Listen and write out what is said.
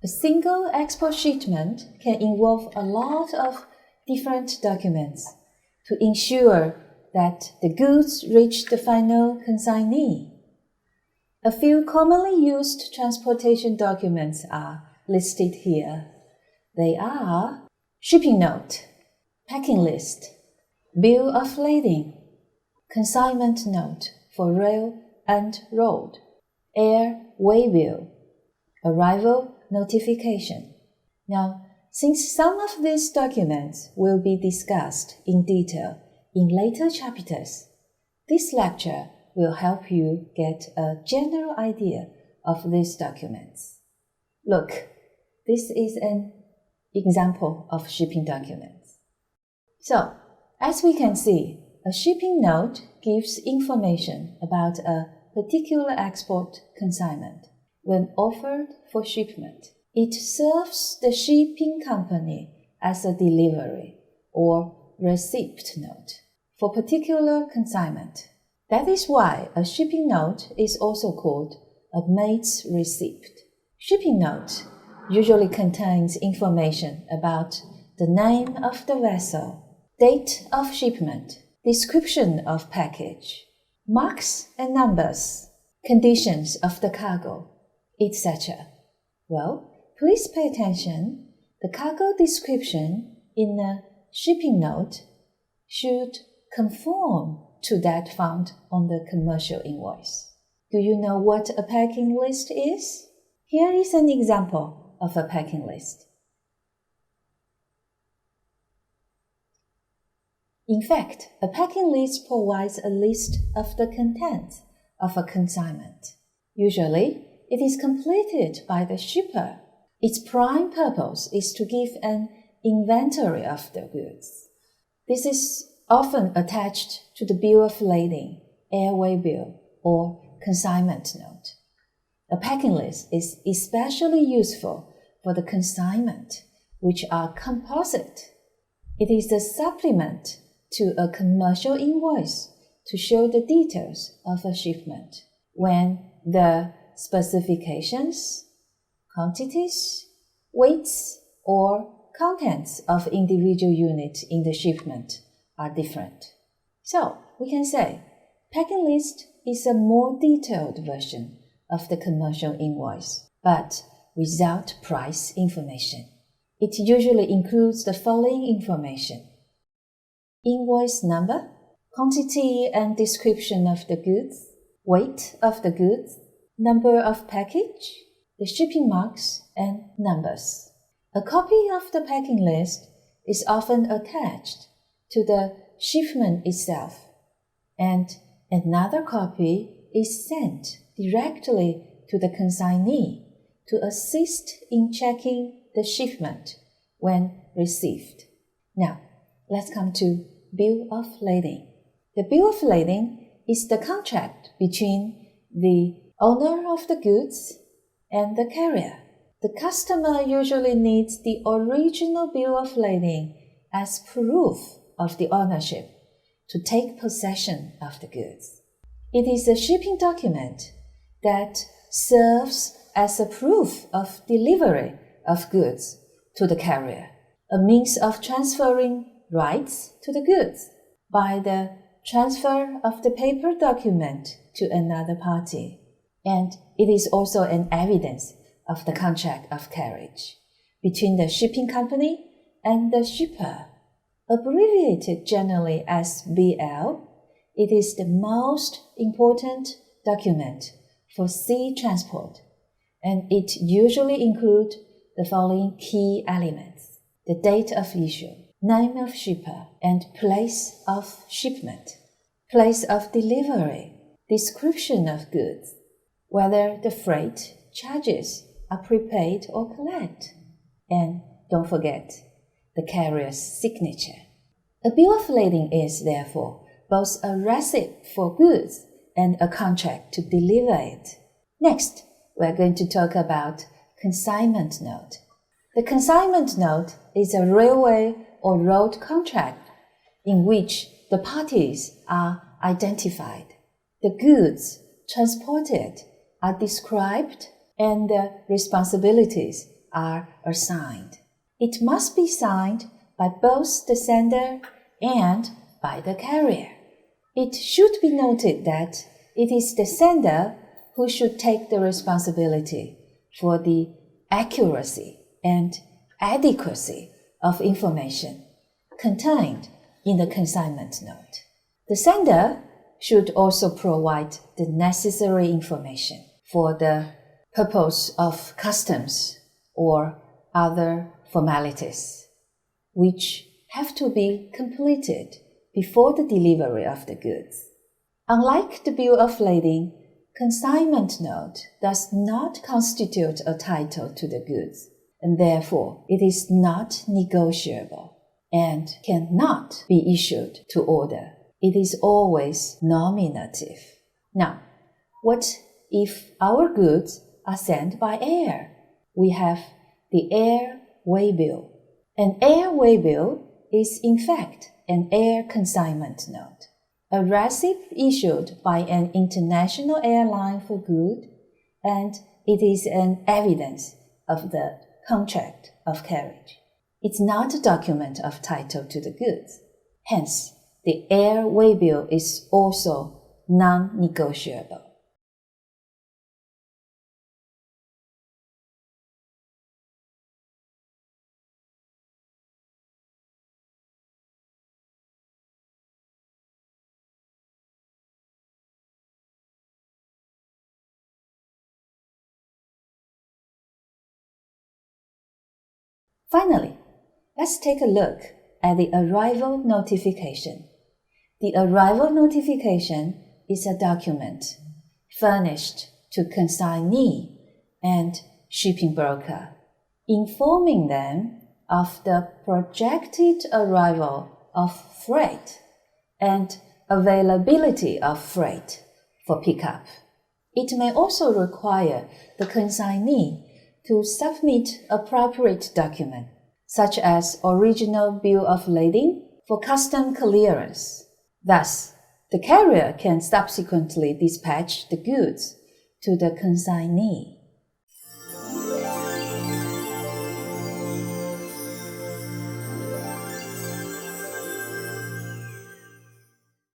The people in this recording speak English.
A single export shipment can involve a lot of different documents to ensure that the goods reach the final consignee. A few commonly used transportation documents are listed here. They are shipping note, packing list, bill of lading, consignment note for rail and road, air waybill, arrival notification. Now, since some of these documents will be discussed in detail in later chapters, this lecture will help you get a general idea of these documents. Look, this is an example of shipping documents. So, as we can see, a shipping note gives information about a particular export consignment when offered for shipment. It serves the shipping company as a delivery or receipt note for particular consignment. That is why a shipping note is also called a mate's receipt. Shipping note usually contains information about the name of the vessel, date of shipment, description of package, marks and numbers, conditions of the cargo, etc. Well, please pay attention. The cargo description in a shipping note should conform to that found on the commercial invoice. Do you know what a packing list is? Here is an example of a packing list. In fact, a packing list provides a list of the contents of a consignment. Usually, it is completed by the shipper. Its prime purpose is to give an inventory of the goods. This is often attached to the bill of lading, airway bill, or consignment note. A packing list is especially useful for the consignment, which are composite. It is a supplement to a commercial invoice to show the details of a shipment when the specifications, quantities, weights, or contents of individual units in the shipment are different. So, we can say, packing list is a more detailed version of the commercial invoice, but without price information. It usually includes the following information: invoice number, quantity and description of the goods, weight of the goods, number of package, the shipping marks and numbers. A copy of the packing list is often attached to the shipment itself, and another copy is sent directly to the consignee to assist in checking the shipment when received. Now, let's come to bill of lading. The bill of lading is the contract between the owner of the goods and the carrier. The customer usually needs the original bill of lading as proof of the ownership to take possession of the goods. It is a shipping document that serves as a proof of delivery of goods to the carrier, a means of transferring rights to the goods by the transfer of the paper document to another party. And it is also an evidence of the contract of carriage between the shipping company and the shipper. Abbreviated generally as BL, it is the most important document for sea transport, and it usually includes the following key elements: the date of issue, name of shipper, and place of shipment, place of delivery, description of goods, whether the freight charges are prepaid or collected, and don't forget the carrier's signature. A bill of lading is, therefore, both a receipt for goods and a contract to deliver it. Next, we are going to talk about consignment note. The consignment note is a railway or road contract in which the parties are identified. The goods transported are described and the responsibilities are assigned. It must be signed by both the sender and by the carrier. It should be noted that it is the sender who should take the responsibility for the accuracy and adequacy of information contained in the consignment note. The sender should also provide the necessary information for the purpose of customs or other formalities, which have to be completed before the delivery of the goods. Unlike the bill of lading, consignment note does not constitute a title to the goods, and therefore it is not negotiable and cannot be issued to order. It is always nominative. Now, what if our goods are sent by air? We have the air waybill. An air waybill is in fact an air consignment note, a receipt issued by an international airline for goods, and it is an evidence of the contract of carriage. It's not a document of title to the goods. Hence, the air waybill is also non-negotiable. Finally, let's take a look at the arrival notification. The arrival notification is a document furnished to consignee and shipping broker, informing them of the projected arrival of freight and availability of freight for pickup. It may also require the consignee to submit appropriate document, such as original bill of lading for custom clearance. Thus, the carrier can subsequently dispatch the goods to the consignee.